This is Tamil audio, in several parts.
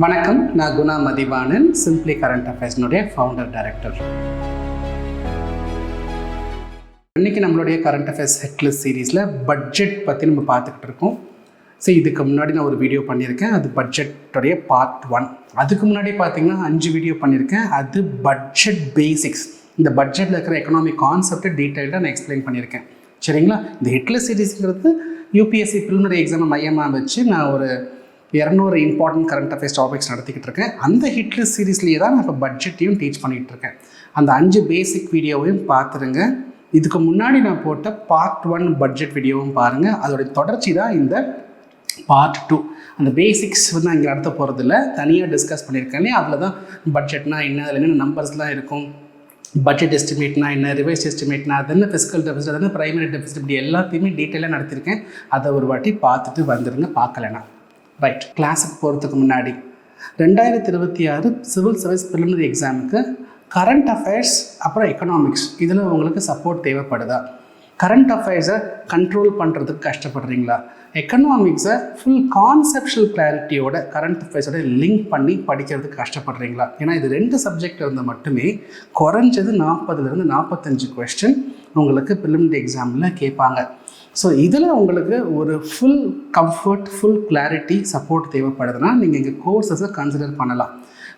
வணக்கம், நான் குணா மதிவாணன், சிம்பிளி கரண்ட் அஃபேர்ஸ்னுடைய ஃபவுண்டர் டைரக்டர். இன்றைக்கி நம்மளுடைய கரண்ட் அஃபேர்ஸ் ஹெட்லிஸ்ட் சீரீஸில் பட்ஜெட் பற்றி நம்ம பார்த்துக்கிட்டு இருக்கோம். ஸோ இதுக்கு முன்னாடி நான் ஒரு வீடியோ பண்ணியிருக்கேன், அது பட்ஜெட்டுடைய பார்ட் 1. அதுக்கு முன்னாடி பார்த்திங்கன்னா 5 வீடியோ பண்ணியிருக்கேன், அது பட்ஜெட் பேசிக்ஸ். இந்த பட்ஜெட்டில் இருக்கிற எக்கனாமிக் கான்செப்டை டீட்டெயில்டாக நான் எக்ஸ்பிளைன் பண்ணியிருக்கேன். சரிங்களா? இந்த ஹெட்லிஸ்ட் சீரீஸுங்கிறது யூபிஎஸ்சி ப்ரிலிமினரி எக்ஸாமை மையமாக வச்சு நான் ஒரு 200 இம்பார்ட்டன்ட் கரண்ட் அஃபேர்ஸ் டாபிக்ஸ் நடத்திக்கிட்டு இருக்கேன். அந்த ஹிட்லிஸ்ட் சீரீஸ்லேயே தான் நான் இப்போ பட்ஜெட்டையும் டீச் பண்ணிகிட்டு இருக்கேன். அந்த 5 பேசிக் வீடியோவையும் பார்த்துருங்க. இதுக்கு முன்னாடி நான் போட்ட பார்ட் 1 பட்ஜெட் வீடியோவும் பாருங்கள். அதோடைய தொடர்ச்சி தான் இந்த பார்ட் 2. அந்த பேசிக்ஸ் நான் இங்கே நடத்த போகிறதில்ல, தனியாக டிஸ்கஸ் பண்ணியிருக்கேனே. அதில் தான் பட்ஜெட்னா என்ன, அதில் என்னென்ன நம்பர்ஸ்லாம் இருக்கும், பட்ஜெட் எஸ்டிமேட்னா என்ன, ரிவைஸ் எஸ்டிமேட்னா அது என்ன, ஃபிஸ்கல் டெபிசிட் அது என்ன, பிரைமரி டெபிசிட், இப்படி எல்லாத்தையுமே டீட்டெயிலாக நடத்தியிருக்கேன். அதை ஒரு வாட்டி பார்த்துட்டு வந்துடுங்க, பார்க்கலன்னா. ரைட், கிளாஸுக்கு போகிறதுக்கு முன்னாடி 2026 சிவில் சர்வீஸ் ப்ரிலிமினரி எக்ஸாமுக்கு கரண்ட் அஃபேர்ஸ் அப்புறம் எக்கனாமிக்ஸ் இதில் உங்களுக்கு சப்போர்ட் தேவைப்படுதா? கரண்ட் அஃபேர்ஸை கண்ட்ரோல் பண்ணுறதுக்கு கஷ்டப்படுறீங்களா? எக்கனாமிக்ஸை ஃபுல் கான்செப்ஷுவல் கிளாரிட்டியோட கரண்ட் அஃபேர்ஸோட லிங்க் பண்ணி படிக்கிறதுக்கு கஷ்டப்படுறீங்களா? ஏன்னா இது 2 சப்ஜெக்ட் இருந்தால் மட்டுமே குறைஞ்சது 40லேருந்து 45 கொஸ்டின் உங்களுக்கு ப்ரிலிமினரி எக்ஸாமில் கேட்பாங்க. ஸோ இதில் உங்களுக்கு ஒரு full comfort, full clarity support தேவைப்படுதுன்னா நீங்கள் எங்கள் கோர்ஸஸை கன்சிடர் பண்ணலாம்.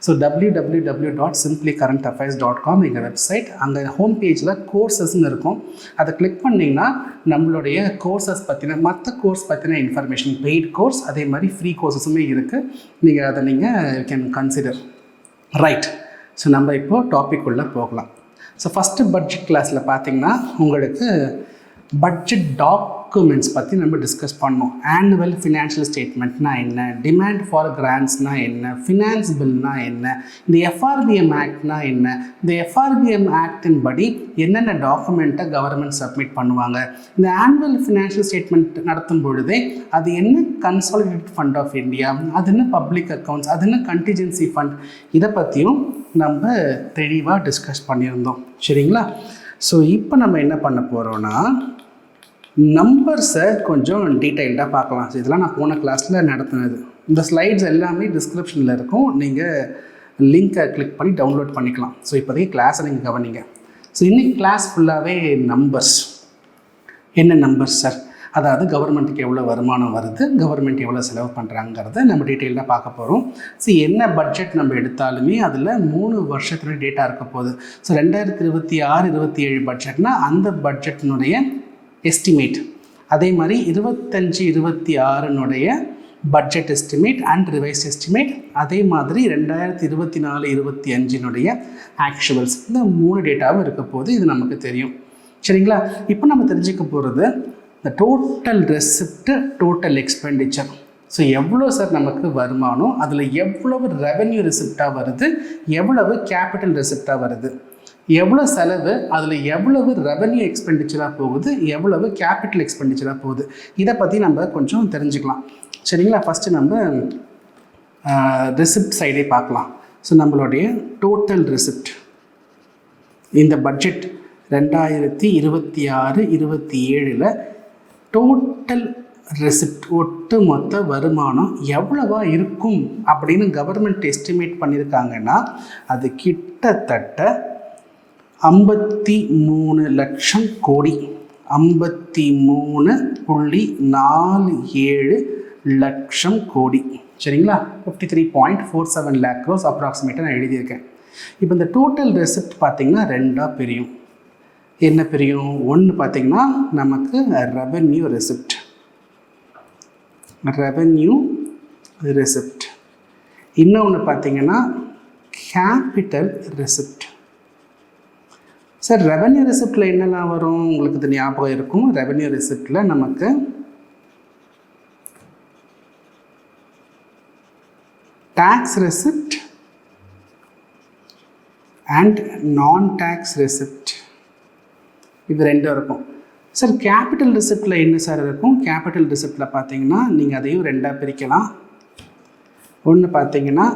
ஸோ www.simplycurrentaffairs.com எங்கள் வெப்சைட். அங்கே ஹோம் பேஜில் கோர்ஸஸ்ன்னு இருக்கும். அதை கிளிக் பண்ணிங்கன்னா நம்மளுடைய கோர்ஸஸ் பற்றின, மற்ற கோர்ஸ் பற்றின இன்ஃபர்மேஷன், பெய்ட் கோர்ஸ் அதே மாதிரி ஃப்ரீ கோர்ஸஸுமே இருக்குது. நீங்கள் அதை நீங்கள் கேன் கன்சிடர். ரைட், ஸோ நம்ம இப்போது டாபிக் உள்ள போகலாம். ஸோ ஃபஸ்ட்டு பட்ஜெட் கிளாஸில் பார்த்திங்கன்னா உங்களுக்கு பட்ஜெட் டாக்குமெண்ட்ஸ் பற்றி நம்ம டிஸ்கஸ் பண்ணோம். ஆனுவல் ஃபினான்ஷியல் ஸ்டேட்மெண்ட்னா என்ன, டிமாண்ட் ஃபார் கிராண்ட்ஸ்னால் என்ன, ஃபினான்ஸ் பில்னா என்ன, இந்த எஃப்ஆர்பிஎம் ஆக்ட்னா என்ன, இந்த எஃப்ஆர்பிஎம் ஆக்டின் படி என்னென்ன டாக்குமெண்ட்டை கவர்மெண்ட் சப்மிட் பண்ணுவாங்க, இந்த ஆனுவல் ஃபினான்ஷியல் ஸ்டேட்மெண்ட் நடத்தும் பொழுதே அது என்ன கன்சாலிடேட்டட் ஃபண்ட் ஆஃப் இந்தியா, அது என்ன பப்ளிக் அக்கௌண்ட்ஸ், அது என்ன கண்டிஜென்சி ஃபண்ட், இதை பற்றியும் நம்ம தெளிவாக டிஸ்கஸ் பண்ணியிருந்தோம். சரிங்களா? ஸோ இப்போ நம்ம என்ன பண்ண போகிறோன்னா நம்பர்ஸை கொஞ்சம் டீட்டெயில்டாக பார்க்கலாம். ஸோ இதெல்லாம் நான் போன கிளாஸில் நடத்தினது. இந்த ஸ்லைட்ஸ் எல்லாமே டிஸ்கிரிப்ஷனில் இருக்கும், நீங்கள் லிங்க்கை கிளிக் பண்ணி டவுன்லோட் பண்ணிக்கலாம். ஸோ இப்போதைக்கு கிளாஸை நீங்கள் கவனிங்க. ஸோ இன்றைக்கி கிளாஸ் ஃபுல்லாகவே நம்பர்ஸ். என்ன நம்பர்ஸ் சார்? அதாவது கவர்மெண்ட்டுக்கு எவ்வளோ வருமானம் வருது, கவர்மெண்ட் எவ்வளோ செலவு பண்ணுறாங்கிறத நம்ம டீட்டெயிலாக பார்க்க போகிறோம். ஸோ என்ன பட்ஜெட் நம்ம எடுத்தாலுமே அதில் 3 வருஷத்துடைய டேட்டா இருக்க போகுது. ஸோ 2026-27 பட்ஜெட்னா அந்த பட்ஜெட்டினுடைய எஸ்டிமேட், அதே மாதிரி 25-26 budget estimate and revise estimate, அதே மாதிரி 2024-25 ஆக்சுவல்ஸ், இந்த 3 டேட்டாவும் இருக்க போது இது நமக்கு தெரியும். சரிங்களா? இப்போ நம்ம தெரிஞ்சுக்க போகிறது இந்த total receipt, total expenditure. So எவ்வளோ சார் நமக்கு வருமானம், அதில் எவ்வளவு ரெவென்யூ ரெசிப்டாக வருது, எவ்வளவு கேபிட்டல் ரெசிப்டாக வருது, எவ்வளோ செலவு, அதில் எவ்வளவு ரெவென்யூ எக்ஸ்பெண்டிச்சராக போகுது, எவ்வளவு கேபிட்டல் எக்ஸ்பெண்டிச்சராக போகுது, இதை பற்றி நம்ம கொஞ்சம் தெரிஞ்சுக்கலாம். சரிங்களா? ஃபஸ்ட்டு நம்ம ரெசிப்ட் சைடே பார்க்கலாம். ஸோ நம்மளுடைய டோட்டல் ரெசிப்ட் இந்த பட்ஜெட் 2026-27 டோட்டல் ரெசிப்ட், ஒட்டு மொத்த வருமானம் எவ்வளவா இருக்கும் அப்படின்னு கவர்மெண்ட் எஸ்டிமேட் பண்ணியிருக்காங்கன்னா அது கிட்டத்தட்ட 53 லட்சம் கோடி, 53.47 லட்சம் கோடி. சரிங்களா? 53.47 lakh crores அப்ராக்சிமேட்டாக நான் எழுதியிருக்கேன். இப்போ இந்த டோட்டல் ரெசிப்ட் பார்த்திங்கன்னா 2ஆக பிரியும். என்ன பிரியும்? ஒன்று பார்த்திங்கன்னா நமக்கு ரெவென்யூ ரெசிப்ட், இன்னொன்று பார்த்திங்கன்னா கேபிட்டல் ரெசிப்ட். சார் ரெவென்யூ ரெசிப்டில் என்னெல்லாம் வரும் உங்களுக்கு இது ஞாபகம் இருக்கும். ரெவென்யூ ரெசிப்டில் நமக்கு டேக்ஸ் ரெசிப்ட் அண்ட் நான் டேக்ஸ் ரெசிப்ட், இது 2 இருக்கும். சார் கேபிட்டல் ரெசிப்டில் என்ன சார் இருக்கும்? கேபிட்டல் ரெசிப்டில் பார்த்தீங்கன்னா நீங்கள் அதையும் 2ஆக பிரிக்கலாம். ஒன்று பார்த்தீங்கன்னா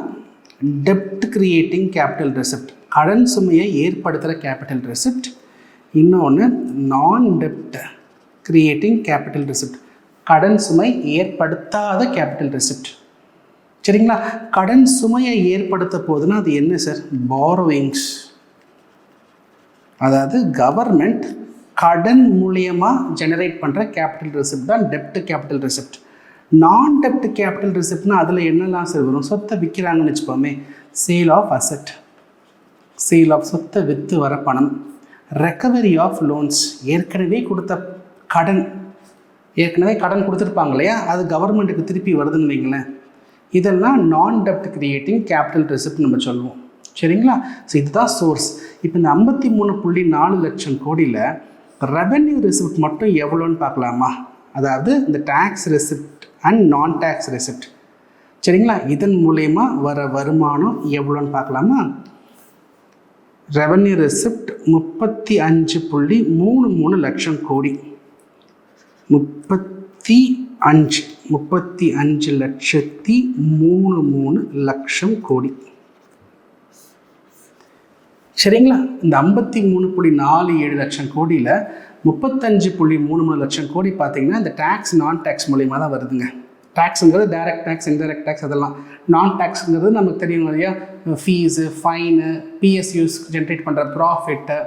டெப்ட் கிரியேட்டிங் கேபிட்டல் ரெசிப்ட், கடன் சுமையை ஏற்படுத்துகிற கேபிட்டல் ரெசிப்ட். இன்னொன்று நான் டெப்ட் கிரியேட்டிங் கேபிட்டல் ரெசிப்ட், கடன் சுமை ஏற்படுத்தாத கேபிட்டல் ரெசிப்ட். சரிங்களா? கடன் சுமையை ஏற்படுத்த போகுதுன்னா அது என்ன சார்? பாரோவிங்ஸ். அதாவது கவர்மெண்ட் கடன் மூலியமாக ஜெனரேட் பண்ணுற கேபிட்டல் ரிசிப்ட் தான் டெப்ட் கேபிட்டல் ரிசிப்ட். நான் டெப்ட் கேபிட்டல் ரிசிப்ட்னா அதில் என்னெல்லாம் சார் வரும்? சொத்தை விற்கிறாங்கன்னு வச்சுப்போமே, sale of asset, sale of சொத்தை விற்று வர பணம், ரெக்கவரி ஆஃப் லோன்ஸ், ஏற்கனவே கொடுத்த கடன், ஏற்கனவே கடன் கொடுத்துருப்பாங்க இல்லையா, அது கவர்மெண்ட்டுக்கு திருப்பி வருதுன்னு வைங்களேன். இதெல்லாம் நான் டெப்ட் கிரியேட்டிங் கேபிட்டல் ரிசிப்ட் நம்ம சொல்லுவோம். சரிங்களா? ஸோ இதுதான் சோர்ஸ். இப்போ இந்த 53.4 லட்சம் கோடியில் ரெவென்யூ ரிசிப்ட் மட்டும் எவ்வளோன்னு பார்க்கலாமா? அதாவது இந்த டேக்ஸ் ரெசிப்ட் அண்ட் நான் டேக்ஸ் ரெசிப்ட். சரிங்களா? இதன் மூலயமா வர வருமானம் எவ்வளோன்னு பார்க்கலாமா? ரெவென்யூ ரெசிப்ட் 35.33 லட்சம் கோடி. 35,33 லட்சம் கோடி. சரிங்களா? இந்த 53.47 லட்சம் கோடியில் 35.33 லட்சம் கோடி பார்த்தீங்கன்னா இந்த டேக்ஸ் நான் டேக்ஸ் மூலியமாக தான் வருதுங்க. டேக்ஸுங்கிறது டைரக்ட் டேக்ஸ், இன்டைரக்ட் டேக்ஸ் அதெல்லாம். நான் டேக்ஸுங்கிறது நமக்கு தெரியும் இல்லையா, ஃபீஸு, ஃபைனு, பிஎஸ்யூஸ் ஜென்ரேட் பண்ணுற ப்ராஃபிட்டு,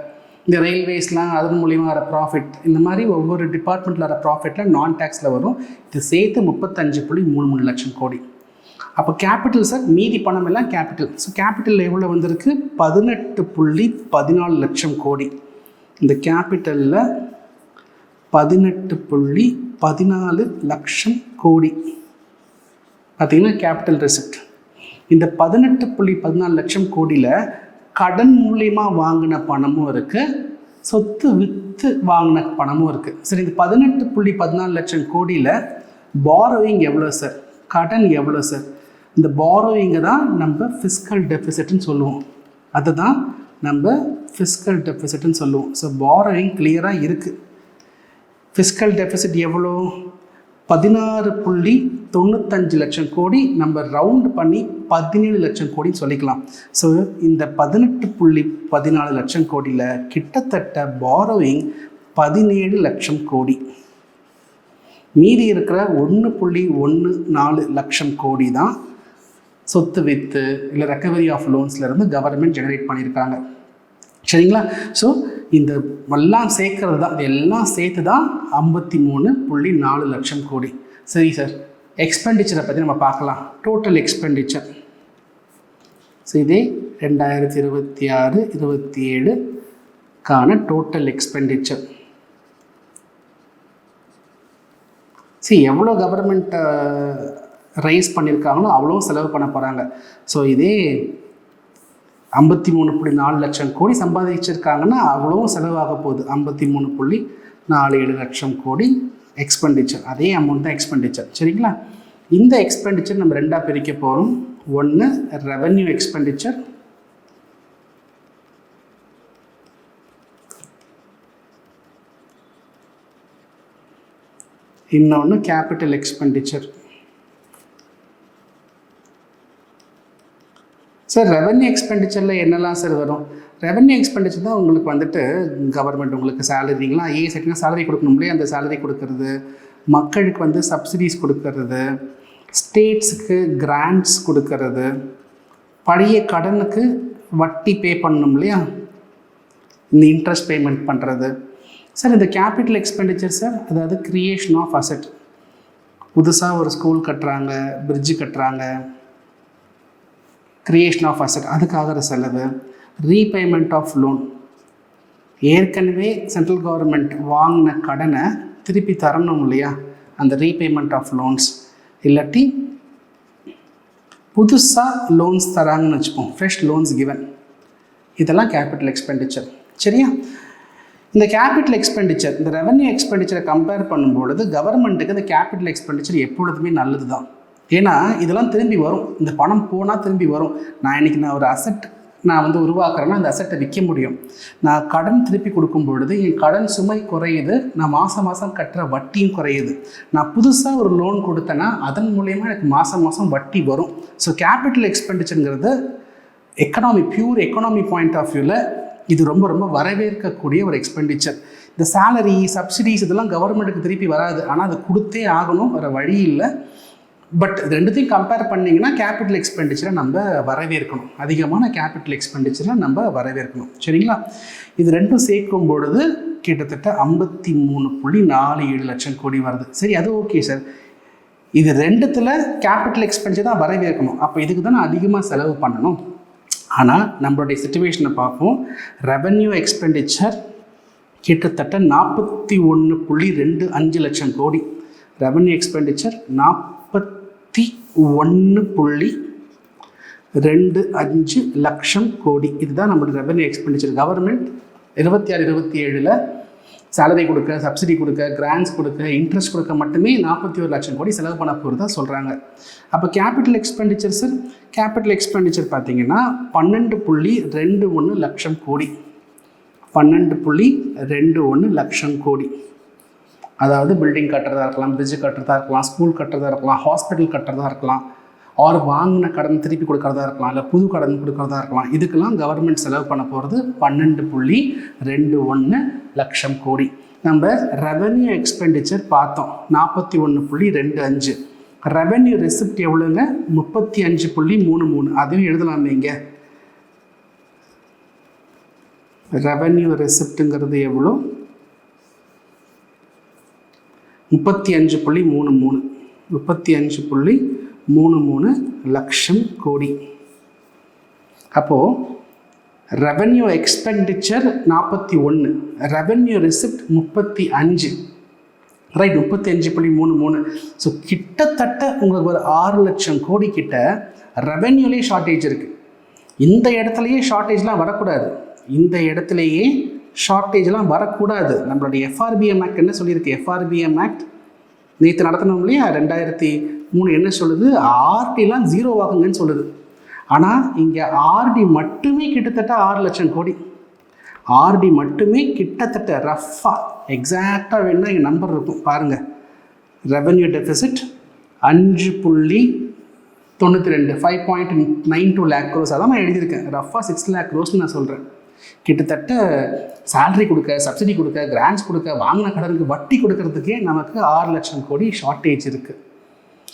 இந்த ரயில்வேஸ்லாம் அதன் மூலியமாக வர ப்ராஃபிட், இந்த மாதிரி ஒவ்வொரு டிபார்ட்மெண்ட்டில் வர ப்ராஃபிட்டில் நான் டேக்ஸில் வரும். இது சேர்த்து 35.33 லட்சம் கோடி. அப்போ கேபிட்டல் சார், மீதி பணம் எல்லாம் கேபிட்டல். ஸோ கேபிட்டல் எவ்வளோ வந்திருக்கு? 18.14 லட்சம் கோடி. இந்த கேபிட்டலில் 18.14 லட்சம் கோடி பார்த்தீங்கன்னா கேபிட்டல் ரெசிப்ட். இந்த 18.14 லட்சம் கோடியில் கடன் மூலியமாக வாங்கின பணமும் இருக்குது, சொத்து விற்று வாங்கின பணமும் இருக்குது. சரி, இந்த 18.14 லட்சம் கோடியில் பாரோவிங் எவ்வளோ சார்? கடன் எவ்வளோ சார்? இந்த பாரோவிங்கை தான் நம்ம ஃபிஸ்கல் டெபிசிட்னு சொல்லுவோம். அதை தான் நம்ம ஃபிஸ்கல் டெபிசிட்னு சொல்லுவோம். ஸோ பாரோவிங் கிளியராக இருக்குது. ஃபிஸ்கல் டெபிசிட் எவ்வளோ? 16.95 லட்சம் கோடி. நம்ம ரவுண்ட் பண்ணி 17 லட்சம் கோடின்னு சொல்லிக்கலாம். ஸோ இந்த 18.14 லட்சம் கோடியில் கிட்டத்தட்ட பாரோவிங் 17 லட்சம் கோடி. மீதி இருக்கிற 1.14 லட்சம் கோடி தான் சொத்து வித்து இல்லை ரெக்கவரி ஆஃப் லோன்ஸ்லேருந்து கவர்மெண்ட் ஜெனரேட் பண்ணியிருக்காங்க. சரிங்களா? ஸோ இந்த எல்லாம் சேர்க்கறது தான், இதெல்லாம் சேர்த்து தான் 53.4 லட்சம் கோடி. சரி சார், எக்ஸ்பெண்டிச்சரை பற்றி நம்ம பார்க்கலாம். Total expenditure. ஸோ இதே 2026-27க்கான டோட்டல் எக்ஸ்பெண்டிச்சர். எவ்வளோ கவர்மெண்ட் ரைஸ் பண்ணியிருக்காங்களோ அவ்வளோ செலவு பண்ண போகிறாங்க. ஸோ இதே 53.4 லட்சம் கோடி சம்பாதிச்சிருக்காங்கன்னா அவ்வளோ செலவாக போகுது. 53.47 லட்சம் கோடி எக்ஸ்பெண்டிச்சர், அதே அமௌண்ட் தான் எக்ஸ்பெண்டிச்சர். சரிங்களா? இந்த எக்ஸ்பெண்டிச்சர் நம்ம ரெண்டாக பிரிக்க போகிறோம். ஒன்று ரெவென்யூ எக்ஸ்பெண்டிச்சர், இன்னொன்று கேபிட்டல் எக்ஸ்பெண்டிச்சர். சார், ரெவென்யூ எக்ஸ்பெண்டிச்சரில் என்னெல்லாம் சார் வரும்? ரெவென்யூ எக்ஸ்பெண்டிச்சர் தான் உங்களுக்கு வந்துட்டு கவர்மெண்ட் உங்களுக்கு சேலரிங்களா, ஏஎஸ்ஐடினா சேலரி கொடுக்கணும் இல்லையா, அந்த சேலரி கொடுக்கறது, மக்களுக்கு வந்து சப்சிடிஸ் கொடுக்கறது, ஸ்டேட்ஸுக்கு கிராண்ட்ஸ் கொடுக்கறது, பழைய கடனுக்கு வட்டி பே பண்ணணும் இல்லையா, இந்த இன்ட்ரெஸ்ட் பேமெண்ட் பண்ணுறது. சார், இந்த கேபிட்டல் எக்ஸ்பெண்டிச்சர் சார், அதாவது கிரியேஷன் ஆஃப் அசெட். புதுசாக ஒரு ஸ்கூல் கட்டுறாங்க, பிரிட்ஜு கட்டுறாங்க, கிரியேஷன் ஆஃப் அசெட், அதுக்காகிற செலவு. ரீபேமெண்ட் ஆஃப் லோன், ஏற்கனவே சென்ட்ரல் கவர்மெண்ட் வாங்கின கடனை திருப்பி தரணும் இல்லையா, அந்த ரீபேமெண்ட் ஆஃப் லோன்ஸ். இல்லாட்டி புதுசாக லோன்ஸ் தராங்கன்னு வச்சுப்போம், ஃப்ரெஷ் லோன்ஸ் கிவன். இதெல்லாம் கேபிட்டல் எக்ஸ்பெண்டிச்சர். சரியா? இந்த கேபிட்டல் எக்ஸ்பெண்டிச்சர், இந்த ரெவென்யூ எக்ஸ்பெண்டிச்சரை கம்பேர் பண்ணும்பொழுது கவர்மெண்ட்டுக்கு இந்த கேபிட்டல் எக்ஸ்பெண்டிச்சர் எப்பொழுதுமே நல்லது தான். ஏன்னா இதெல்லாம் திரும்பி வரும், இந்த பணம் போனால் திரும்பி வரும். நான் ஒரு அசெட் வந்து உருவாக்குறேன்னா அந்த அசெட்டை விற்க முடியும். நான் கடன் திருப்பி கொடுக்கும் பொழுது என் கடன் சுமை குறையுது, நான் மாதம் மாதம் கட்டுற வட்டியும் குறையுது. நான் புதுசாக ஒரு லோன் கொடுத்தேன்னா அதன் மூலயமா எனக்கு மாதம் மாதம் வட்டி வரும். ஸோ கேபிட்டல் எக்ஸ்பெண்டிச்சருங்கிறது பியூர் எக்கனாமி பாயிண்ட் ஆஃப் வியூவில் இது ரொம்ப ரொம்ப வரவேற்கக்கூடிய ஒரு எக்ஸ்பெண்டிச்சர். இந்த சேலரி, சப்சிடிஸ் இதெல்லாம் கவர்மெண்ட்டுக்கு திருப்பி வராது, ஆனால் அது கொடுத்தே ஆகணும், வேறு வழி இல்லை. பட் ரெண்டுத்தையும் கம்பேர் பண்ணிங்கன்னா கேபிட்டல் எக்ஸ்பெண்டிச்சரை நம்ம வரவேற்கணும், அதிகமான கேபிட்டல் எக்ஸ்பெண்டிச்சரை நம்ம வரவேற்கணும். சரிங்களா? இது ரெண்டும் சேர்க்கும் பொழுது கிட்டத்தட்ட 53.47 லட்சம் கோடி வருது. சரி, அது ஓகே சார். இது ரெண்டுத்தில் கேபிட்டல் எக்ஸ்பெண்டிச்சர் தான் வரவேற்கணும், அப்போ இதுக்கு தான் அதிகமாக செலவு பண்ணணும். ஆனால் நம்மளுடைய சிச்சுவேஷனை பார்ப்போம். ரெவென்யூ எக்ஸ்பெண்டிச்சர் கிட்டத்தட்ட 41.25 லட்சம் கோடி. ரெவென்யூ எக்ஸ்பெண்டிச்சர் 41.25 லட்சம் கோடி. இதுதான் நம்மளுடைய ரெவென்யூ எக்ஸ்பெண்டிச்சர். கவர்மெண்ட் 26-27 சேலரி கொடுக்க, சப்சிடி கொடுக்க, கிராண்ட்ஸ் கொடுக்க, இன்ட்ரெஸ்ட் கொடுக்க மட்டுமே 41 லட்சம் கோடி செலவு பண்ண போகிறதா சொல்கிறாங்க. அப்போ capital expenditure sir, capital expenditure பார்த்தீங்கன்னா 12.21 லட்சம் கோடி. 12.21 லட்சம் கோடி. அதாவது பில்டிங் கட்டுறதா இருக்கலாம், பிரிட்ஜ் கட்டுறதா இருக்கலாம், ஸ்கூல் கட்டுறதா இருக்கலாம், ஹாஸ்பிட்டல் கட்டுறதா இருக்கலாம், ஆர் வாங்கின கடன் திருப்பி கொடுக்கறதா இருக்கலாம், இல்லை புது கடன் கொடுக்கறதா இருக்கலாம். இதுக்கெல்லாம் கவர்மெண்ட் செலவு பண்ண போகிறது 12.21 லட்சம் கோடி. நம்ம ரெவென்யூ எக்ஸ்பெண்டிச்சர் பார்த்தோம் 41.25. ரெவென்யூ ரெசிப்ட் எவ்வளோங்க? 35.33. அதையும் எழுதலாமே இங்கே. ரெவென்யூ ரெசிப்ட்டுங்கிறது எவ்வளோ? 35.33. 35.33 லட்சம் கோடி. அப்போது revenue expenditure 41, revenue receipt 35, right? 35.33. So கிட்டத்தட்ட உங்களுக்கு ஒரு 6 லட்சம் கோடி கிட்ட ரெவென்யூலேயே ஷார்ட்டேஜ் இருக்குது. இந்த இடத்துலையே ஷார்ட்டேஜ்லாம் வரக்கூடாது. இந்த இடத்துலையே ஷார்ட்டேஜ்லாம் வரக்கூடாது. நம்மளுடைய எஃப்ஆர்பிஎம் ஆக்ட் என்ன சொல்லியிருக்கு? எஃப்ஆர்பிஎம் ஆக்ட் நேற்று நடத்தணும் இல்லையா, 2003 என்ன சொல்லுது? ஆர்டிலாம் 0 ஆகுங்கன்னு சொல்லுது. ஆனால் இங்கே ஆர்டி மட்டுமே கிட்டத்தட்ட 6 லட்சம் கோடி. ஆர்டி மட்டுமே கிட்டத்தட்ட ரஃபாக எக்ஸாக்டாக வேணுன்னா இங்கே நம்பர் இருக்கும் பாருங்கள். Revenue deficit 5.92 5.92 lakh crores. அதான் நான் எழுதியிருக்கேன். ரஃபாக 6 லேக் க்ரோஸ்ன்னு நான் சொல்கிறேன். கிட்டத்தட்ட சேலரி கொடுக்க, சப்சிடி கொடுக்க, கிராண்ட்ஸ் கொடுக்க, வாங்கின கடனுக்கு வட்டி கொடுக்கறதுக்கே நமக்கு 6 லட்சம் கோடி ஷார்ட்டேஜ் இருக்குது.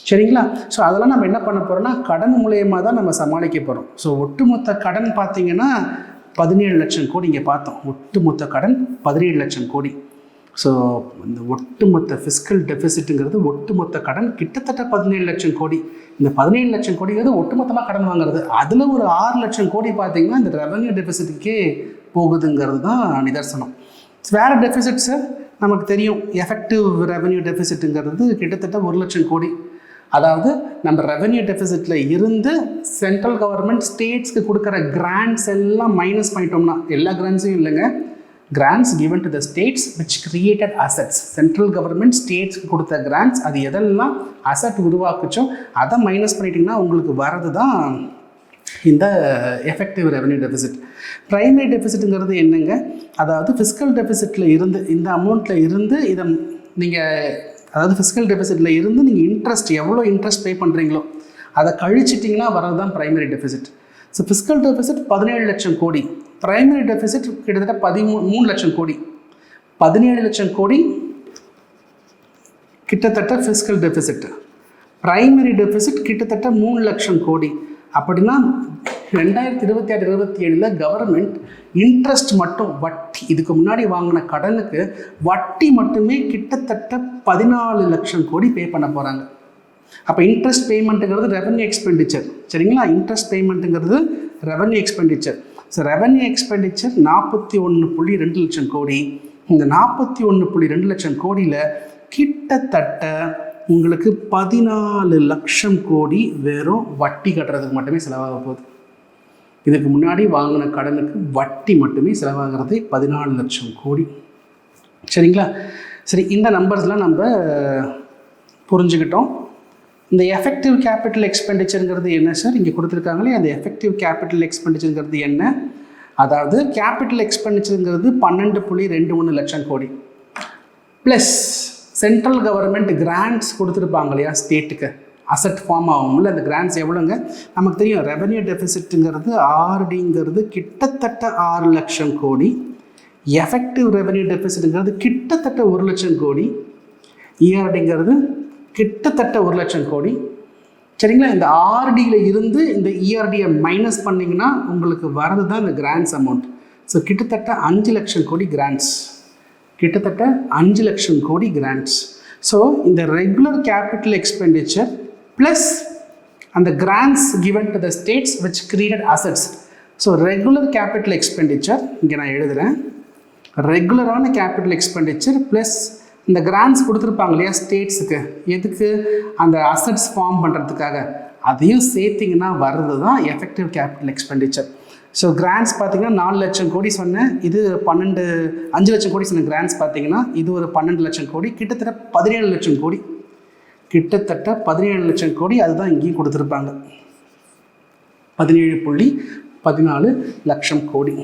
சரிங்களா? ஸோ அதெல்லாம் நம்ம என்ன பண்ண போகிறோம்னா கடன் மூலயமா தான் நம்ம சமாளிக்க போகிறோம். ஸோ ஒட்டுமொத்த கடன் பார்த்தீங்கன்னா 17 லட்சம் கோடி. இங்கே பார்த்தோம் ஒட்டுமொத்த கடன் 17 லட்சம் கோடி. ஸோ இந்த ஒட்டுமொத்த ஃபிஸ்கல் டெபிசிட்டுங்கிறது ஒட்டுமொத்த கடன் கிட்டத்தட்ட 17 லட்சம் கோடி. இந்த 17 லட்சம் கோடிங்கிறது ஒட்டுமொத்தமாக கடன் வாங்குறது. அதில் ஒரு 6 லட்சம் கோடி பார்த்திங்கன்னா இந்த ரெவென்யூ டெபிசிட்டுக்கே போகுதுங்கிறது தான் நிதர்சனம். வேறு டெபிசிட் சார் நமக்கு தெரியும். எஃபெக்டிவ் ரெவென்யூ டெபிசிட்டுங்கிறது கிட்டத்தட்ட 1 லட்சம் கோடி. அதாவது நம்ம ரெவென்யூ டெபிசிட்டில் இருந்து சென்ட்ரல் கவர்மெண்ட் ஸ்டேட்ஸ்க்கு கொடுக்குற கிராண்ட்ஸ் எல்லாம் மைனஸ் பண்ணிட்டோம்னா, எல்லா கிராண்ட்ஸையும் இல்லைங்க, grants given to the states which created assets. Central government ஸ்டேட்ஸ்க்கு கொடுத்த கிராண்ட்ஸ் அது எதெல்லாம் அசட் உருவாக்குச்சோ அதை மைனஸ் பண்ணிட்டிங்கன்னா உங்களுக்கு வரது தான் இந்த எஃபெக்டிவ் ரெவென்யூ டெபிசிட். ப்ரைமரி டெபிசிட்டுங்கிறது என்னங்க? அதாவது ஃபிஸ்கல் டெபிசிட்டில் இருந்து இந்த அமௌண்ட்டில் இருந்து இதை நீங்கள், அதாவது ஃபிஸ்கல் டெபிசிட்டில் இருந்து நீங்கள் இன்ட்ரெஸ்ட் எவ்வளோ இன்ட்ரெஸ்ட் பே பண்ணுறீங்களோ அதை கழிச்சிட்டிங்கன்னா வரது தான் primary deficit. So fiscal deficit 17 லட்சம் கோடி, ப்ரைமரி டெபிசிட் கிட்டத்தட்ட 13 லட்சம் கோடி. 17 லட்சம் கோடி கிட்டத்தட்ட ஃபிஸ்கல் டெபிசிட். ப்ரைமரி டெபிசிட் கிட்டத்தட்ட 3 லட்சம் கோடி. அப்படின்னா 2026-27 கவர்மெண்ட் இன்ட்ரெஸ்ட் மட்டும், வட்டி, இதுக்கு முன்னாடி வாங்கின கடனுக்கு வட்டி மட்டுமே கிட்டத்தட்ட 14 லட்சம் கோடி பே பண்ண போகிறாங்க. அப்போ இன்ட்ரெஸ்ட் பேமெண்ட்டுங்கிறது ரெவென்யூ எக்ஸ்பெண்டிச்சர். சரிங்களா? இன்ட்ரெஸ்ட் பேமெண்ட்டுங்கிறது revenue expenditure. So revenue expenditure 41.2 லட்சம் கோடி. இந்த 41.2 லட்சம் கோடியில் கிட்டத்தட்ட உங்களுக்கு 14 லட்சம் கோடி வெறும் வட்டி கட்டுறதுக்கு மட்டுமே செலவாக போகுது. இதுக்கு முன்னாடி வாங்கின கடனுக்கு வட்டி மட்டுமே செலவாகிறது 14 லட்சம் கோடி. சரிங்களா? சரி, இந்த நம்பர்ஸ்லாம் நம்ம புரிஞ்சுக்கிட்டோம். இந்த எஃபெக்டிவ் கேபிட்டல் எக்ஸ்பெண்டிச்சருங்கிறது என்ன சார்? இங்கே கொடுத்துருக்காங்களே, அந்த எஃபெக்டிவ் கேபிட்டல் எக்ஸ்பெண்டிச்சருங்கிறது என்ன? அதாவது கேபிட்டல் எக்ஸ்பெண்டிச்சருங்கிறது 12.21 லட்சம் கோடி ப்ளஸ் சென்ட்ரல் கவர்மெண்ட் கிராண்ட்ஸ் கொடுத்துருப்பாங்க இல்லையா ஸ்டேட்டுக்கு, அசட் ஃபார்ம் ஆகும்ல, அந்த கிராண்ட்ஸ் எவ்வளோங்க? நமக்கு தெரியும். ரெவென்யூ டெபிசிட்டுங்கிறது ஆர்டிங்கிறது கிட்டத்தட்ட 6 லட்சம் கோடி. எஃபெக்டிவ் ரெவென்யூ டெபிசிட்டுங்கிறது கிட்டத்தட்ட 1 லட்சம் கோடி. இஆர்டிங்கிறது கிட்டத்தட்ட 1 லட்சம் கோடி. சரிங்களா. இந்த ஆர்டியில் இருந்து இந்த இஆர்டியை மைனஸ் பண்ணிங்கன்னா உங்களுக்கு வரது தான் இந்த கிராண்ட்ஸ் அமௌண்ட். ஸோ கிட்டத்தட்ட 5 லட்சம் கோடி கிராண்ட்ஸ், கிட்டத்தட்ட 5 லட்சம் கோடி கிராண்ட்ஸ். ஸோ இந்த ரெகுலர் கேபிட்டல் எக்ஸ்பெண்டிச்சர் ப்ளஸ் அந்த grants given to the states which created assets. So regular capital expenditure இங்கே நான் எழுதுகிறேன், ரெகுலரான கேபிட்டல் எக்ஸ்பெண்டிச்சர் ப்ளஸ் இந்த கிராண்ட்ஸ் கொடுத்துருப்பாங்க இல்லையா ஸ்டேட்ஸுக்கு, எதுக்கு அந்த அசட்ஸ் ஃபார்ம் பண்ணுறதுக்காக, அதையும் சேர்த்திங்கன்னா வர்றது தான் effective capital expenditure. So grants பார்த்தீங்கன்னா 4 லட்சம் கோடி சொன்னேன், இது 5 லட்சம் கோடி சொன்ன கிராண்ட்ஸ் பார்த்தீங்கன்னா இது ஒரு 12 லட்சம் கோடி, கிட்டத்தட்ட 17 லட்சம் கோடி, கிட்டத்தட்ட 17 லட்சம் கோடி. அதுதான் இங்கேயும் கொடுத்துருப்பாங்க 17.14 லட்சம் கோடி.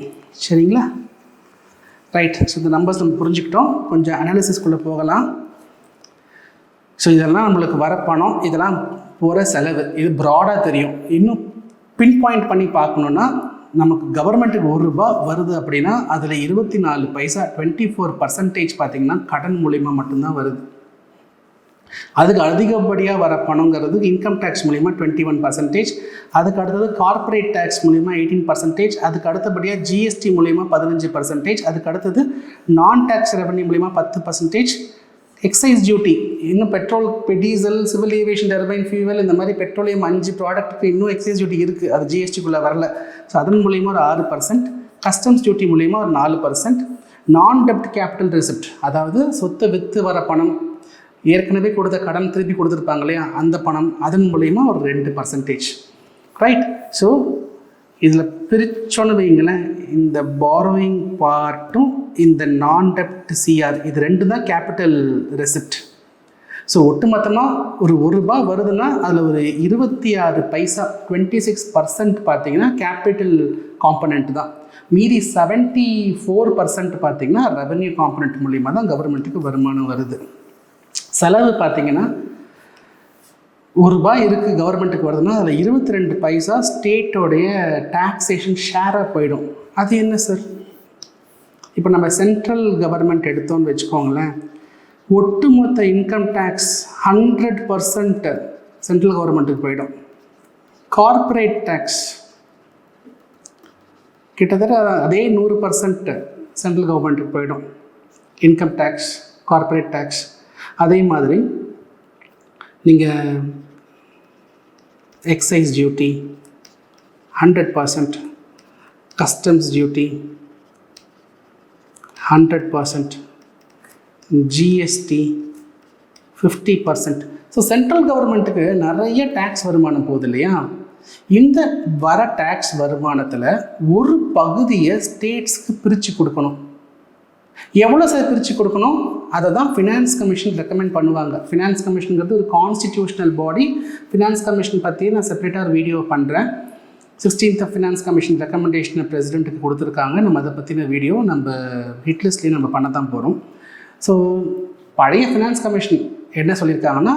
சரிங்களா, ரைட். ஸோ இந்த நம்பர்ஸ் நம்ம புரிஞ்சுக்கிட்டோம். கொஞ்சம் அனாலிசிஸ்குள்ளே போகலாம். ஸோ இதெல்லாம் நம்மளுக்கு வர பணம், இதெல்லாம் போகிற செலவு, இது ப்ராடாக தெரியும். இன்னும் பின் பாயிண்ட் பண்ணி பார்க்கணுன்னா நமக்கு கவர்மெண்ட்டுக்கு ₹1 வருது அப்படின்னா அதில் 24 பைசா 24% பார்த்திங்கன்னா கடன் மூலிமா மட்டும்தான் வருது. அதுக்கு அதிகப்படியாக வர பணங்கிறது இன்கம் டேக்ஸ் மூலிமா 21%, அதுக்கு அடுத்தது கார்ப்பரேட் டேக்ஸ் மூலிமா 18%, அதுக்கு அடுத்தபடியாக ஜிஎஸ்டி மூலிமா 15%, அதுக்கு அடுத்தது நான் டேக்ஸ் ரெவன்யூ மூலிமா 10%, எக்ஸைஸ் டியூட்டி, இன்னும் petrol, diesel, civil aviation, turbine fuel, இந்த மாதிரி பெட்ரோலியம் 5 ப்ராடக்ட்டுக்கு இன்னும் எக்ஸைஸ் டியூட்டி இருக்குது, அது ஜிஎஸ்டிக்குள்ளே வரல. ஸோ அதன் மூலிமா ஒரு 6%, கஸ்டம்ஸ் டியூட்டி மூலிமா ஒரு 4%, நான் டெப்ட் கேபிட்டல் ரிசிப்ட், அதாவது சொத்தை விற்று வர பணம், ஏற்கனவே கொடுத்த கடன் திருப்பி கொடுத்துருப்பாங்க இல்லையா அந்த பணம், அதன் மூலயமா ஒரு 2%. ரைட். ஸோ இதில் பிரிச்சோன்னு வைங்களேன், இந்த பாரோயிங் பார்ட்டும் இந்த நான் டெப்ட் சிஆர், இது 2 தான் கேபிட்டல் ரெசிப்ட். ஸோ ஒட்டுமொத்தமாக ஒரு ₹1 வருதுன்னா அதில் ஒரு 26 பைசா 26% பார்த்தீங்கன்னா கேபிட்டல் காம்பனண்ட் தான். மீதி 74% பார்த்தீங்கன்னா ரெவன்யூ காம்பனண்ட் மூலிமா தான் கவர்மெண்ட்டுக்கு வருமானம் வருது. செலவு பார்த்தீங்கன்னா ₹1 இருக்குது கவர்மெண்ட்டுக்கு வருதுன்னா அதில் 22 பைசா ஸ்டேட்டோடைய டாக்ஸேஷன் ஷேராக போயிடும். அது என்ன சார்? இப்போ நம்ம சென்ட்ரல் கவர்மெண்ட் எடுத்தோன்னு வச்சுக்கோங்களேன், ஒட்டுமொத்த இன்கம் டேக்ஸ் 100% சென்ட்ரல் கவர்மெண்ட்டுக்கு போயிடும். கார்ப்பரேட் டேக்ஸ் கிட்டத்தட்ட அதே 100% சென்ட்ரல் கவர்மெண்ட்டுக்கு போயிடும். Income tax, corporate tax. அதே மாதிரி நீங்கள் excise duty 100%, customs duty 100%, GST 50%. So central கவர்மெண்ட்டுக்கு நிறைய டேக்ஸ் வருமானம் போகுது இல்லையா, இந்த வர டேக்ஸ் வருமானத்தில் ஒரு பகுதியை ஸ்டேட்ஸ்க்கு பிரித்து கொடுக்கணும். எவ்வளோ சார் பிரித்து கொடுக்கணும்? அதை தான் ஃபினான்ஸ் கமிஷன் ரெக்கமெண்ட் பண்ணுவாங்க. ஃபினான்ஸ் கமிஷனுங்கிறது ஒரு கான்ஸ்டிடியூஷனல் பாடி. ஃபினான்ஸ் கமிஷன் பற்றி நான் செப்பரேட்டாக ஒரு வீடியோ பண்ணுறேன். 16th ஃபினான்ஸ் கமிஷன் ரெக்கமெண்டேஷனை பிரசிடெண்ட்டுக்கு கொடுத்துருக்காங்க. நம்ம அதை பற்றின வீடியோ நம்ம ஹிட்லிஸ்ட்லேயே நம்ம பண்ண தான் போகிறோம். ஸோ பழைய ஃபினான்ஸ் கமிஷன் என்ன சொல்லியிருக்காங்கன்னா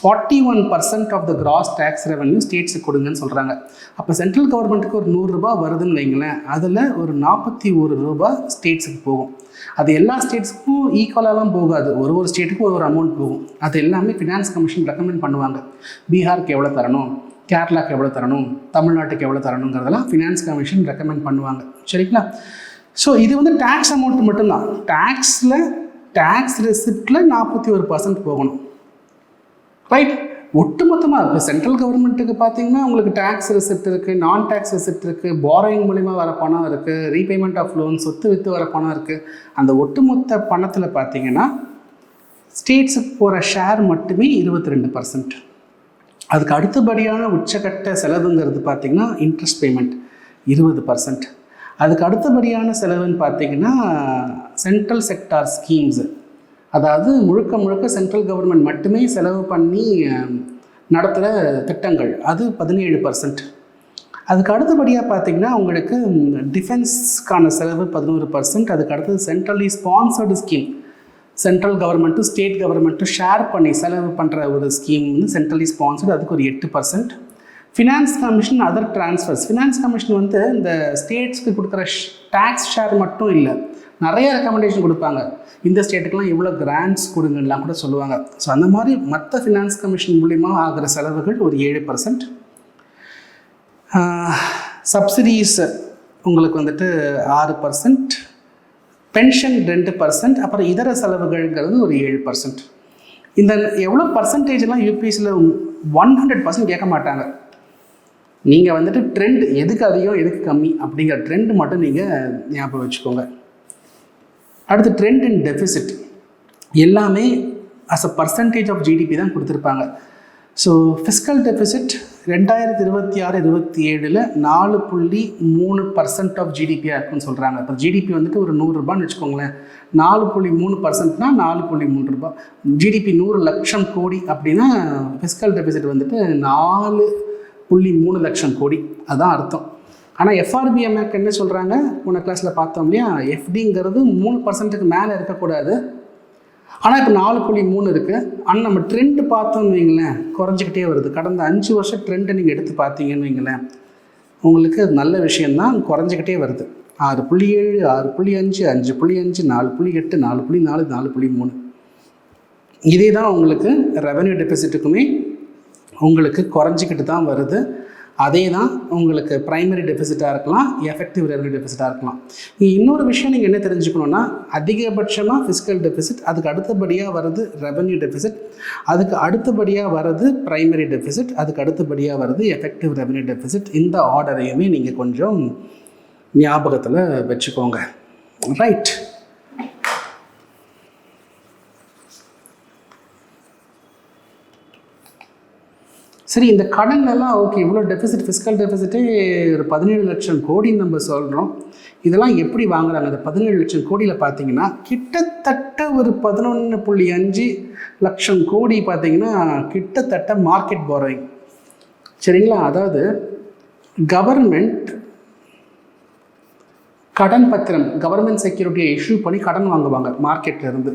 41% of the gross tax revenue ஸ்டேட்ஸுக்கு கொடுங்கன்னு சொல்கிறாங்க. அப்போ சென்ட்ரல் கவர்மெண்ட்டுக்கு ஒரு ₹100 வருதுன்னு வைங்களேன், அதில் ஒரு ₹41 ஸ்டேட்ஸுக்கு போகும். அது எல்லா ஸ்டேட்ஸுக்கும் ஈக்குவலாலாம் போகாது, ஒரு ஸ்டேட்டுக்கும் ஒரு அமௌண்ட் போகும். அது எல்லாமே ஃபினான்ஸ் கமிஷன் ரெக்கமெண்ட் பண்ணுவாங்க. பீகாருக்கு எவ்வளோ தரணும், கேரளாவுக்கு எவ்வளோ தரணும், தமிழ்நாட்டுக்கு எவ்வளோ தரணுங்கிறதெல்லாம் ஃபினான்ஸ் கமிஷன் ரெக்கமெண்ட் பண்ணுவாங்க. சரிங்களா? ஸோ இது வந்து டேக்ஸ் அமௌண்ட் மட்டும்தான். டேக்ஸ் ரெசிப்டில் 41% போகணும். ரைட். ஒட்டுமொத்தமாக இப்போ சென்ட்ரல் கவர்மெண்ட்டுக்கு பார்த்தீங்கன்னா உங்களுக்கு டேக்ஸ் ரெசிப்ட் இருக்குது, நான் டேக்ஸ் ரெசிப்ட் இருக்குது, பாரோயிங் மூலிமா வர பணம் இருக்குது, ரீபேமெண்ட் ஆஃப் லோன், சொத்து விற்று வர பணம் இருக்குது. அந்த ஒட்டுமொத்த பணத்தில் பார்த்தீங்கன்னா ஸ்டேட்ஸுக்கு போகிற ஷேர் மட்டுமே 22%. அதுக்கு அடுத்தபடியான உச்சக்கட்ட செலவுங்கிறது பார்த்திங்கன்னா இன்ட்ரெஸ்ட் பேமெண்ட் 20%. அதுக்கு அடுத்தபடியான செலவுன்னு பார்த்திங்கன்னா சென்ட்ரல் செக்டார் ஸ்கீம்ஸு, அதாவது முழுக்க சென்ட்ரல் கவர்மெண்ட் மட்டுமே செலவு பண்ணி நடத்துகிற திட்டங்கள், அது 17%. அதுக்கு அடுத்தபடியாக பார்த்திங்கன்னா உங்களுக்கு டிஃபென்ஸ்க்கான செலவு 11%. அதுக்கு அடுத்தது சென்ட்ரலி ஸ்பான்சர்டு ஸ்கீம், சென்ட்ரல் கவர்மெண்ட்டும் ஸ்டேட் கவர்மெண்ட்டும் ஷேர் பண்ணி செலவு பண்ணுற ஒரு ஸ்கீம் வந்து சென்ட்ரலி ஸ்பான்சர்டு, அதுக்கு ஒரு 8%. Finance commission other transfers, finance commission வந்து இந்த ஸ்டேட்ஸ்க்கு கொடுக்குற டேக்ஸ் ஷேர் மட்டும் இல்லை, நிறைய ரெக்கமெண்டேஷன் கொடுப்பாங்க. இந்த ஸ்டேட்டுக்கெலாம் இவ்வளோ கிராண்ட்ஸ் கொடுங்கலாம் கூட சொல்லுவாங்க. ஸோ அந்த மாதிரி மற்ற ஃபினான்ஸ் கமிஷன் மூலிமா ஆகிற செலவுகள் ஒரு 7%. சப்சிடிஸ் உங்களுக்கு வந்துட்டு 6%, பென்ஷன் 2%, அப்புறம் இதர செலவுகள்ங்கிறது ஒரு 7%. இந்த எவ்வளோ பர்சன்டேஜ்லாம் யூபிஎஸ்சியில் 100% கேட்க மாட்டாங்க. நீங்கள் வந்துட்டு ட்ரெண்ட் எதுக்கு அதிகம் எதுக்கு கம்மி அப்படிங்கிற ட்ரெண்ட் மட்டும் நீங்கள் ஞாபகம் வச்சுக்கோங்க. அடுத்து ட்ரெண்ட் இன் டெஃபிசிட் எல்லாமே as a percentage of GDP தான் கொடுத்துருப்பாங்க. ஸோ ஃபிஸ்கல் டெஃபிசிட் 2026-27 4.3% ஆஃப் ஜிடிபியாக இருக்குன்னு சொல்கிறாங்க. இப்போ ஜிடிபி வந்துட்டு ஒரு 100 ரூபான்னு வச்சுக்கோங்களேன். 4.3%னா 4.3 ரூபாய். ஜிடிபி 100 லட்சம் கோடி அப்படின்னா ஃபிஸ்கல் டெஃபிசிட் வந்துட்டு 4.3 லட்சம் கோடி, அதுதான் அர்த்தம். ஆனால் எஃப்ஆர்பிஎம்ஏக்கு என்ன சொல்கிறாங்க, போன கிளாஸில் பார்த்தோம் இல்லையா, எஃப்டிங்கிறது 3%க்கு மேலே இருக்கக்கூடாது. ஆனால் இப்போ 4.3 இருக்குது. ஆனால் நம்ம ட்ரெண்டு பார்த்தோம்னு வைங்களேன், குறைஞ்சிக்கிட்டே வருது. கடந்த 5 வருஷம் ட்ரெண்டை நீங்கள் எடுத்து பார்த்தீங்கன்னு வைங்களேன், உங்களுக்கு அது நல்ல விஷயந்தான், குறைஞ்சிக்கிட்டே வருது. 6.7, 6.5, 5.5, 4.8, 4.4, 4.3. இதே தான் உங்களுக்கு ரெவென்யூ டெபிசிட்டுக்குமே உங்களுக்கு குறைஞ்சிக்கிட்டு தான் வருது. அதே தான் உங்களுக்கு ப்ரைமரி டெபிசிட்டாக இருக்கலாம், எஃபெக்டிவ் ரெவென்யூ டெபிசிட்டாக இருக்கலாம். இன்னொரு விஷயம் நீங்கள் என்ன தெரிஞ்சுக்கணுன்னா, அதிகபட்சமாக ஃபிஸ்கல் டெபிசிட், அதுக்கு அடுத்தபடியாக வருது ரெவென்யூ டெபிசிட், அதுக்கு அடுத்தபடியாக வருது ப்ரைமரி டெபிசிட், அதுக்கு அடுத்தபடியாக வருது எஃபெக்டிவ் ரெவென்யூ டெபிசிட். இந்த ஆர்டரையுமே நீங்கள் கொஞ்சம் ஞாபகத்தில் வச்சுக்கோங்க. ரைட். சரி, இந்த கடன்லாம் ஓகே, இவ்வளோ டெபிசிட், ஃபிஸ்கல் டெபிசிட்டே ஒரு 17 லட்சம் கோடின்னு நம்ம சொல்கிறோம். இதெல்லாம் எப்படி வாங்குறாங்க? அந்த 17 லட்சம் கோடியில் பார்த்தீங்கன்னா கிட்டத்தட்ட ஒரு 11.5 லட்சம் கோடி பார்த்தீங்கன்னா கிட்டத்தட்ட மார்க்கெட் பாரோயிங். சரிங்களா? அதாவது கவர்மெண்ட் கடன் பத்திரம், கவர்மெண்ட் செக்யூரிட்டியை இஷ்யூ பண்ணி கடன் வாங்குவாங்க மார்க்கெட்லேருந்து.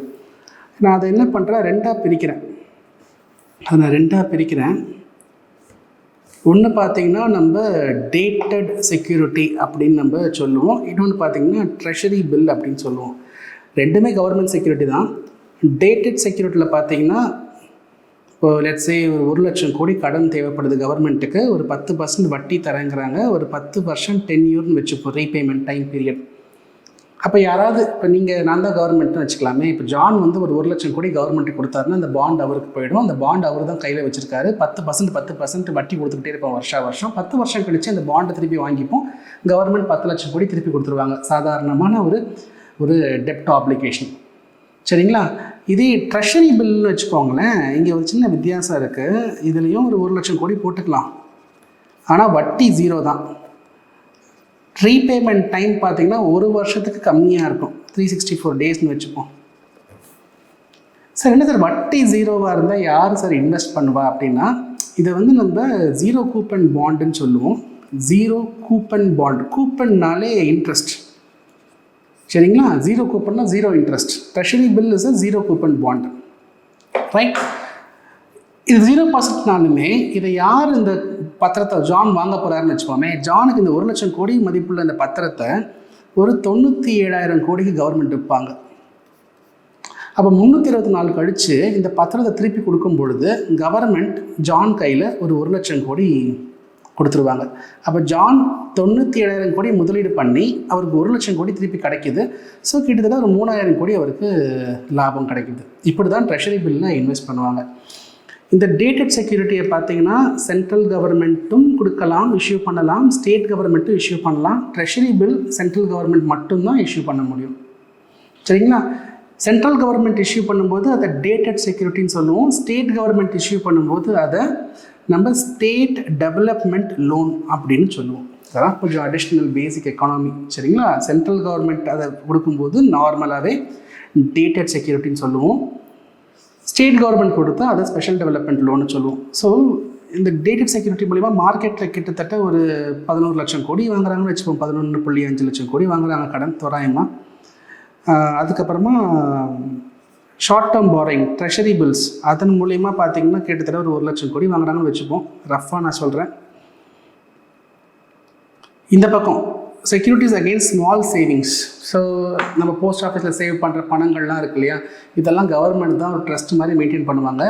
நான் அதை என்ன பண்ணுறேன், ரெண்டாக பிரிக்கிறேன். ஒன்று பார்த்தீங்கன்னா நம்ம டேட்டட் செக்யூரிட்டி அப்படின்னு நம்ம சொல்லுவோம். இன்னொன்று பார்த்தீங்கன்னா ட்ரெஷரி பில் அப்படின்னு சொல்லுவோம். ரெண்டுமே கவர்மெண்ட் செக்யூரிட்டி தான். டேட்டட் செக்யூரிட்டியில் பார்த்தீங்கன்னா இப்போ லெட்ஸே ஒரு 1 லட்சம் கோடி கடன் தேவைப்படுது கவர்மெண்ட்டுக்கு, ஒரு 10% வட்டி தரேங்கிறாங்க, ஒரு 10 வருஷம் 10 இயர்னு வச்சுப்போம் ரீபேமெண்ட் டைம் பீரியட். அப்போ யாராவது, இப்போ நான் தான் கவர்மெண்ட்னு வச்சுக்கலாமே, இப்போ ஜான் வந்து ஒரு 1 லட்சம் கோடி கவர்மெண்ட்டுக்கு கொடுத்தாருன்னா அந்த பாண்ட் அவருக்கு போயிடும். அந்த பாண்ட் அவர் தான் கையில் வச்சிருக்காரு. 10% வட்டி கொடுத்துக்கிட்டே இருப்போம் வருஷம். 10 வருஷம் கழிச்சு அந்த பாண்டை திருப்பி வாங்கிப்போம். கவர்மெண்ட் 10 லட்சம் கோடி திருப்பி கொடுத்துருவாங்க. சாதாரணமான ஒரு டெப்ட் ஆப்ளிகேஷன். சரிங்களா? இதே ட்ரெஷரி பில்னு வச்சுக்கோங்களேன், இங்கே ஒரு சின்ன வித்தியாசம் இருக்குது. இதுலேயும் ஒரு 1 லட்சம் கோடி போட்டுக்கலாம், ஆனால் வட்டி 0 தான். ரீபேமெண்ட் டைம் பார்த்தீங்கன்னா 1 வருஷத்துக்கு கம்மியாக இருக்கும், 364 டேஸ்னு வச்சுப்போம். சார் என்ன சார் வட்டி 0வாக இருந்தால் யார் சார் இன்வெஸ்ட் பண்ணுவா அப்படின்னா, இதை வந்து நம்ம 0 கூப்பன் பாண்டுன்னு சொல்லுவோம். 0 கூப்பன் பாண்ட், கூப்பன்னாலே இன்ட்ரெஸ்ட். சரிங்களா? 0 கூப்பன்னா 0 interest. Treasury bill is 0 coupon bond. Right. இது 0%நாலுமே இதை யார் இந்த பத்திரத்தை ஜான் வாங்க போகிறாருன்னு வச்சுக்கோமே, ஜானுக்கு இந்த 1 லட்சம் கோடி மதிப்புள்ள இந்த பத்திரத்தை ஒரு 97,000 கோடிக்கு கவர்மெண்ட் விற்பாங்க. அப்போ 324 கழித்து இந்த பத்திரத்தை திருப்பி கொடுக்கும் பொழுது கவர்மெண்ட் ஜான் கையில் ஒரு 1 லட்சம் கோடி கொடுத்துருவாங்க. அப்போ ஜான் 97,000 கோடி முதலீடு பண்ணி அவருக்கு 1 லட்சம் கோடி திருப்பி கிடைக்கிது. ஸோ கிட்டத்தட்ட ஒரு 3,000 கோடி அவருக்கு லாபம் கிடைக்கிது. இப்படி தான் ட்ரெஷரி பில்லில் இன்வெஸ்ட் பண்ணுவாங்க. இந்த டேட்டட் செக்யூரிட்டியை பார்த்தீங்கன்னா சென்ட்ரல் கவர்மெண்ட்டும் கொடுக்கலாம், இஷ்யூ பண்ணலாம், ஸ்டேட் கவர்மெண்ட்டும் இஷ்யூ பண்ணலாம். ட்ரெஷரி பில் சென்ட்ரல் கவர்மெண்ட் மட்டும்தான் இஷ்யூ பண்ண முடியும். சரிங்களா? சென்ட்ரல் கவர்மெண்ட் இஷ்யூ பண்ணும்போது அதை டேட்டட் செக்யூரிட்டின்னு சொல்லுவோம். ஸ்டேட் கவர்மெண்ட் இஷ்யூ பண்ணும்போது அதை நம்ம ஸ்டேட் டெவலப்மெண்ட் லோன் அப்படின்னு சொல்லுவோம். அதான் கொஞ்சம் அடிஷ்னல் பேசிக் எக்கானமி. சரிங்களா? சென்ட்ரல் கவர்மெண்ட் அதை கொடுக்கும்போது நார்மலாகவே டேட்டட் செக்யூரிட்டின்னு சொல்லுவோம். ஸ்டேட் கவர்மெண்ட் கொடுத்தா அதை ஸ்பெஷல் டெவலப்மெண்ட் லோன்னு சொல்லுவோம். ஸோ இந்த டேட்டட் செக்யூரிட்டி மூலிமா மார்க்கெட்டில் கிட்டத்தட்ட ஒரு 11 லட்சம் கோடி வாங்குறாங்கன்னு வச்சுப்போம். 11.5 லட்சம் கோடி வாங்குறாங்க கடன் தோராயமாக. அதுக்கப்புறமா short term borrowing, treasury bills, அதன் மூலயமா பார்த்தீங்கன்னா கிட்டத்தட்ட ஒரு 1 லட்சம் கோடி வாங்குறாங்கன்னு வச்சுப்போம். ரஃபாக நான் சொல்கிறேன். இந்த பக்கம் securities against small savings. So நம்ம போஸ்ட் ஆஃபீஸில் சேவ் பண்ணுற பணங்கள்லாம் இருக்கு இல்லையா, இதெல்லாம் கவர்மெண்ட் தான் ஒரு ட்ரஸ்ட் மாதிரி மெயின்டைன் பண்ணுவாங்க.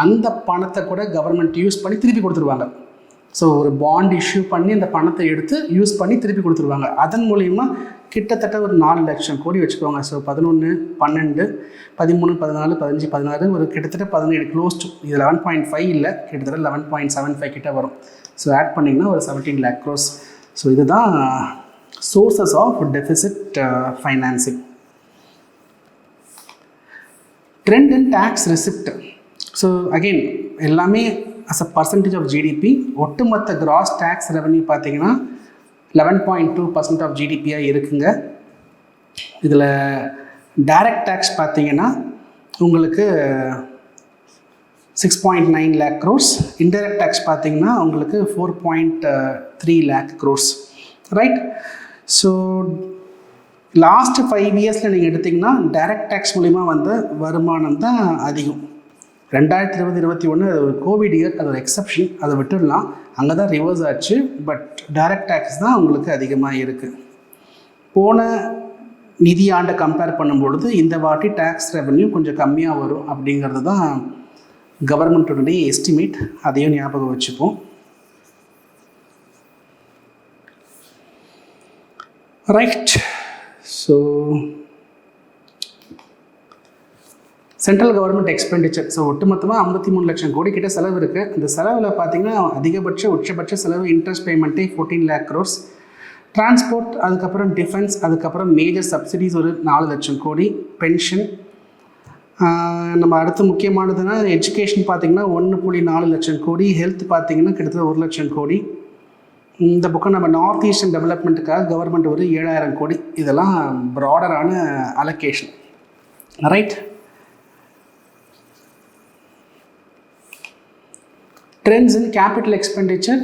அந்த பணத்தை கூட கவர்மெண்ட் யூஸ் பண்ணி திருப்பி கொடுத்துருவாங்க. ஸோ ஒரு பாண்ட் இஷ்யூ பண்ணி அந்த பணத்தை எடுத்து யூஸ் பண்ணி திருப்பி கொடுத்துருவாங்க. அதன் மூலிமா கிட்டத்தட்ட ஒரு 4 லட்சம் கோடி வச்சுக்கோங்க. ஸோ 11, 12, 13, 14, 15, 16 ஒரு கிட்டத்தட்ட 17 க்ளோஸ் டு, இது 11.5 இல்லை, கிட்டத்தட்ட 11.75 கிட்ட வரும். ஸோ ஆட் பண்ணிங்கன்னா ஒரு 17 lakh crores. ஸோ இதுதான் sources of deficit financing. Trend in tax receipt. So again எல்லாமே as a percentage of GDP. ஒட்டுமொத்த கிராஸ் டேக்ஸ் ரெவன்யூ பார்த்தீங்கன்னா 11.2% ஆஃப் ஜிடிபியாக இருக்குங்க. இதில் டைரக்ட் டேக்ஸ் பார்த்தீங்கன்னா உங்களுக்கு 6.9 lakh crores, இன்டைரக்ட் டேக்ஸ் பார்த்தீங்கன்னா உங்களுக்கு 4.3 lakh crores, right. So last 5 இயர்ஸில் நீங்கள் எடுத்திங்கன்னா டைரக்ட் டேக்ஸ் மூலிமா வந்த வருமானம் தான் அதிகம். 2020-21 அது ஒரு கோவிட் இயர், அது ஒரு எக்ஸப்ஷன், அதை விட்டுடலாம், அங்கே தான் ரிவர்ஸ் ஆச்சு. பட் டைரக்ட் டேக்ஸ் தான் உங்களுக்கு அதிகமாக இருக்குது. போன நிதி ஆண்டை கம்பேர் பண்ணும்பொழுது இந்த வாட்டி டேக்ஸ் ரெவன்யூ கொஞ்சம் கம்மியாக வரும் அப்படிங்கிறது தான் கவர்மெண்ட்டுடைய எஸ்டிமேட். அதையும் ஞாபகம் வச்சுப்போம். Right. So central government expenditure. So ஒட்டுமொத்தமாக 53 லட்சம் கோடி கிட்ட செலவு இருக்குது. அந்த செலவில் பார்த்திங்கன்னா உச்சபட்ச செலவு இன்ட்ரெஸ்ட் பேமெண்ட்டே 14 lakh crores, டிரான்ஸ்போர்ட், அதுக்கப்புறம் டிஃபென்ஸ், அதுக்கப்புறம் மேஜர் சப்சிடிஸ் ஒரு 4 லட்சம் கோடி, பென்ஷன். நம்ம அடுத்து முக்கியமானதுன்னா எஜுகேஷன் பார்த்திங்கன்னா 1.4 லட்சம் கோடி, ஹெல்த் பார்த்திங்கன்னா கிட்டத்தட்ட 1 லட்சம் கோடி. இந்த பக்கம் நம்ம நார்த் ஈஸ்டர்ன் டெவலப்மெண்ட்டுக்காக கவர்மெண்ட் ஒரு 7,000 கோடி. இதெல்லாம் ப்ராடரான allocation, right. Trends in capital expenditure.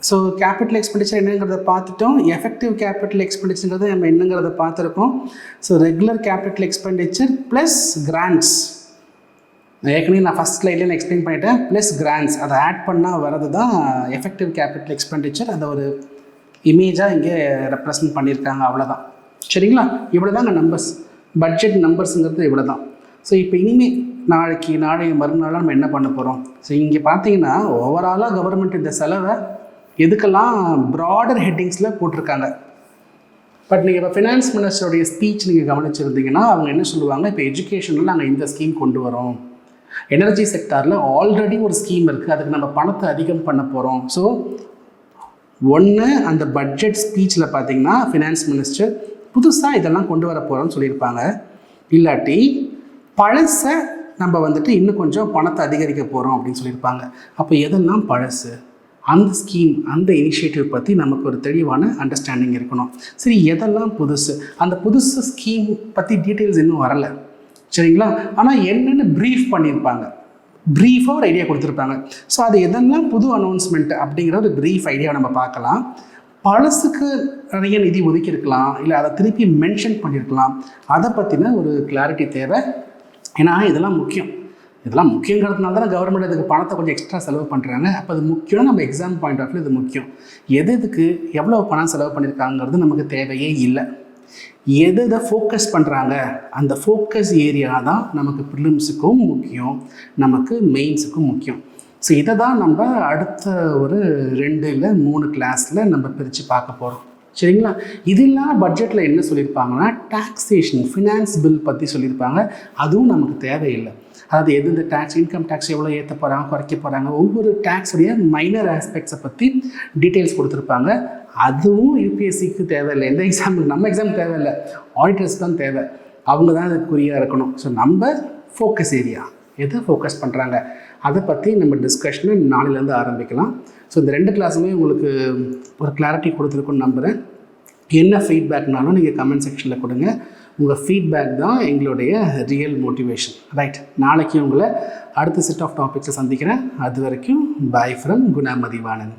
So capital expenditure என்னங்கிறத பார்த்துட்டோம். எஃபெக்டிவ் கேபிட்டல் எக்ஸ்பெண்டிச்சர்ங்கிறது நம்ம என்னங்கிறத பார்த்துருக்கோம். So regular capital expenditure plus grants. ஏற்கனவே நான் ஃபஸ்ட் ஸ்லைட்லேயே நான் எக்ஸ்பிளைன் பண்ணிட்டேன். ப்ளஸ் கிராண்ட்ஸ் அதை ஆட் பண்ணால் வர்றது தான் எஃபெக்டிவ் கேபிட்டல் எக்ஸ்பெண்டிச்சர். அதை ஒரு இமேஜாக இங்கே ரெப்ரசன்ட் பண்ணியிருக்காங்க, அவ்வளோதான். சரிங்களா? இவ்வளோ தாங்க நம்பர்ஸ், பட்ஜெட் நம்பர்ஸுங்கிறது இவ்வளோ தான். ஸோ இப்போ இனிமேல் நாளைக்கு மறுநாள் நம்ம என்ன பண்ண போகிறோம்? ஸோ இங்கே பார்த்தீங்கன்னா ஓவராலாக கவர்மெண்ட் இந்த செலவை எதுக்கெல்லாம் ப்ராடர் ஹெட்டிங்ஸில் போட்டிருக்காங்க. பட் நீங்கள் இப்போ ஃபினான்ஸ் மினிஸ்டருடைய ஸ்பீச் நீங்கள் கவனிச்சிருந்தீங்கன்னா அவங்க என்ன சொல்லுவாங்க, இப்போ எஜுகேஷனில் நாங்கள் இந்த ஸ்கீம் கொண்டு வரோம், எனர்ஜி செக்டாரில் ஆல்ரெடி ஒரு ஸ்கீம் இருக்குது, அதுக்கு நம்ம பணத்தை அதிகம் பண்ண போகிறோம். ஸோ ஒன்று அந்த பட்ஜெட் ஸ்பீச்சில் பார்த்தீங்கன்னா ஃபினான்ஸ் மினிஸ்டர் புதுசாக இதெல்லாம் கொண்டு வர போகிறோம்னு சொல்லியிருப்பாங்க. இல்லாட்டி பழசை நம்ம வந்துட்டு இன்னும் கொஞ்சம் பணத்தை அதிகரிக்க போகிறோம் அப்படின்னு சொல்லியிருப்பாங்க. அப்போ எதெல்லாம் பழசு, அந்த ஸ்கீம், அந்த இனிஷியேட்டிவ் பற்றி நமக்கு ஒரு தெளிவான அண்டர்ஸ்டாண்டிங் இருக்கணும். சரி, எதெல்லாம் புதுசு, அந்த புதுசு ஸ்கீம் பற்றி டீட்டெயில்ஸ் இன்னும் வரலை, சரிங்களா? ஆனால் என்னென்னு ப்ரீஃப் பண்ணியிருப்பாங்க, ப்ரீஃபாக ஒரு ஐடியா கொடுத்துருப்பாங்க. ஸோ அது எதெல்லாம் புது அனௌன்ஸ்மெண்ட் அப்படிங்கிற ஒரு ப்ரீஃப் ஐடியாவை நம்ம பார்க்கலாம். பழசுக்கு நிறைய நிதி ஒதுக்கியிருக்கலாம், இல்லை அதை திருப்பி மென்ஷன் பண்ணியிருக்கலாம். அதை பற்றின ஒரு கிளாரிட்டி தேவை. ஏன்னா இதெல்லாம் முக்கியங்கிறதுனால தான் கவர்மெண்ட் அதுக்கு பணத்தை கொஞ்சம் எக்ஸ்ட்ரா செலவு பண்ணுறாங்க. அப்போ அது முக்கியம். நம்ம எக்ஸாம் பாயிண்ட் ஆஃப் வியூ இது முக்கியம். எதுக்கு எவ்வளோ பணம் செலவு பண்ணியிருக்காங்கிறது நமக்கு தேவையே இல்லை. எதை ஃபோக்கஸ் பண்ணுறாங்க, அந்த ஃபோக்கஸ் ஏரியா தான் நமக்கு ப்ரிலிம்ஸுக்கும் முக்கியம், நமக்கு மெயின்ஸுக்கும் முக்கியம். ஸோ இதை தான் நம்ம அடுத்த ஒரு 2 இல்லை 3 கிளாஸில் நம்ம பிரித்து பார்க்க போகிறோம், சரிங்களா? இதெல்லாம் பட்ஜெட்டில் என்ன சொல்லியிருப்பாங்கன்னா டாக்ஸேஷன், ஃபினான்ஸ் பில் பற்றி சொல்லியிருப்பாங்க. அதுவும் நமக்கு தேவையில்லை. அதாவது எந்தெந்த டேக்ஸ், இன்கம் டேக்ஸ் எவ்வளோ ஏற்ற போகிறாங்க, குறைக்க போகிறாங்க, ஒவ்வொரு டேக்ஸுடைய மைனர் ஆஸ்பெக்ட்ஸை பற்றி டீட்டெயில்ஸ் கொடுத்துருப்பாங்க. அதுவும் யூபிஎஸ்சிக்கு தேவையில்லை. எந்த எக்ஸாமுக்கு, நம்ம எக்ஸாமுக்கு தேவையில்லை, ஆடிட்டர்ஸ் தான் தேவை. அவங்க தான் அதுக்கு குறியாக இருக்கணும். ஸோ நம்ம ஃபோக்கஸ் ஏரியா எதை ஃபோக்கஸ் பண்ணுறாங்க அதை பற்றி நம்ம டிஸ்கஷனை நாளையிலேருந்து ஆரம்பிக்கலாம். ஸோ இந்த 2 கிளாஸுமே உங்களுக்கு ஒரு கிளாரிட்டி கொடுத்துருக்குன்னு நம்புகிறேன். என்ன ஃபீட்பேக்னாலும் நீங்கள் கமெண்ட் செக்ஷனில் கொடுங்க. உங்கள் ஃபீட்பேக் தான் எங்களுடைய ரியல் மோட்டிவேஷன், ரைட்? நாளைக்கு உங்களை அடுத்த செட் ஆஃப் டாபிக்ஸை சந்திக்கிறேன். அது வரைக்கும் பாய் ஃப்ரம் குணா மதிவாணன்.